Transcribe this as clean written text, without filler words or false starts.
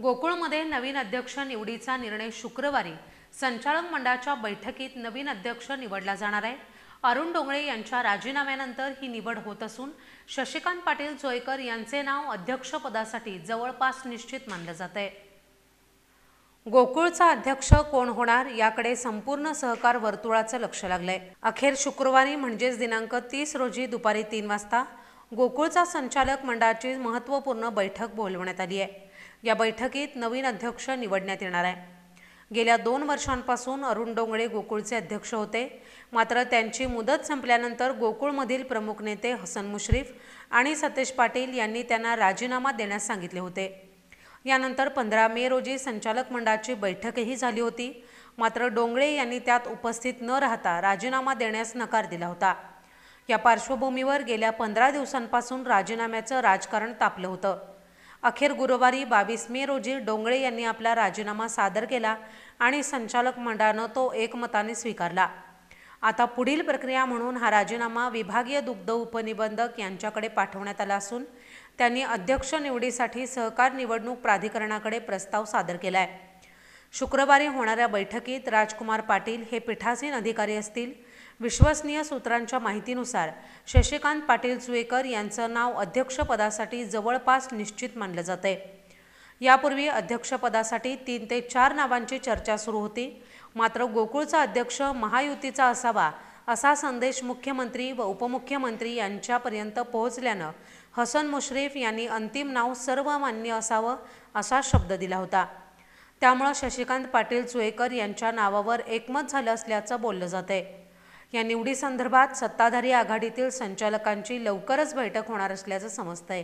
गोकुळमध्ये नवीन अध्यक्ष निवडीचा निर्णय शुक्रवारी संचालक मंडळाच्या बैठकीत नवीन अध्यक्ष निवडला जाणार आहे। अरुण डोंगळे यांच्या राजीनाम्यानंतर ही निवड होत असून शशिकांत पाटील जोयकर यांचे नाव अध्यक्षपदासाठी जवळपास निश्चित मानले जाते। गोकुळचा अध्यक्ष कोण होणार याकडे संपूर्ण सहकार वर्तुळाचं लक्ष लागलंय। अखेर शुक्रवारी म्हणजेच दिनांक 30 रोजी दुपारी 3 वाजता गोकुळचा संचालक मंडळाची महत्त्वपूर्ण बैठक बोलवण्यात आली आहे। या बैठकीत नवीन अध्यक्ष निवडण्यात येणार आहे। गेल्या 2 वर्षांपासून अरुण डोंगळे गोकुळचे अध्यक्ष होते, मात्र त्यांची मुदत संपल्यानंतर गोकुळमधील प्रमुख नेते हसन मुश्रीफ आणि सतेज पाटील यांनी त्यांना राजीनामा देण्यास सांगितले होते। यानंतर 15 मे रोजी संचालक मंडळाची बैठकही झाली होती, मात्र डोंगळे यांनी त्यात उपस्थित न राहता राजीनामा देण्यास नकार दिला होता। या पार्श्वभूमीवर गेल्या 15 दिवसांपासून राजीनाम्याचं राजकारण तापलं होतं। अखेर गुरुवारी 22 मे रोजी डोंगळे यांनी आपला राजीनामा सादर केला आणि संचालक मंडळानं तो एकमताने स्वीकारला। आता पुढील प्रक्रिया म्हणून हा राजीनामा विभागीय दुग्ध उपनिबंधक यांच्याकडे पाठवण्यात आला असून त्यांनी अध्यक्ष निवडीसाठी सहकार निवडणूक प्राधिकरणाकडे प्रस्ताव सादर केला आहे। शुक्रवारी होणाऱ्या बैठकीत राजकुमार पाटील हे पीठासीन अधिकारी असतील। विश्वसनीय सूत्रांच्या माहितीनुसार शशिकांत पाटील जोयकर यांचं नाव अध्यक्षपदासाठी जवळपास निश्चित मानलं जाते। यापूर्वी अध्यक्षपदासाठी 3 ते 4 नावांची चर्चा सुरू होती, मात्र गोकुळचा अध्यक्ष महायुतीचा असावा असा संदेश मुख्यमंत्री व उपमुख्यमंत्री यांच्यापर्यंत पोहोचल्यानं हसन मुश्रीफ यांनी अंतिम नाव सर्वमान्य असावं असा शब्द दिला होता। त्यामुळे शशिकांत पाटील जोयकर यांच्या नावावर एकमत झालं असल्याचं बोललं जातंय। या निवडीसंदर्भात सत्ताधारी आघाडीतील संचालकांची लवकरच बैठक होणार असल्याचं समजतंय।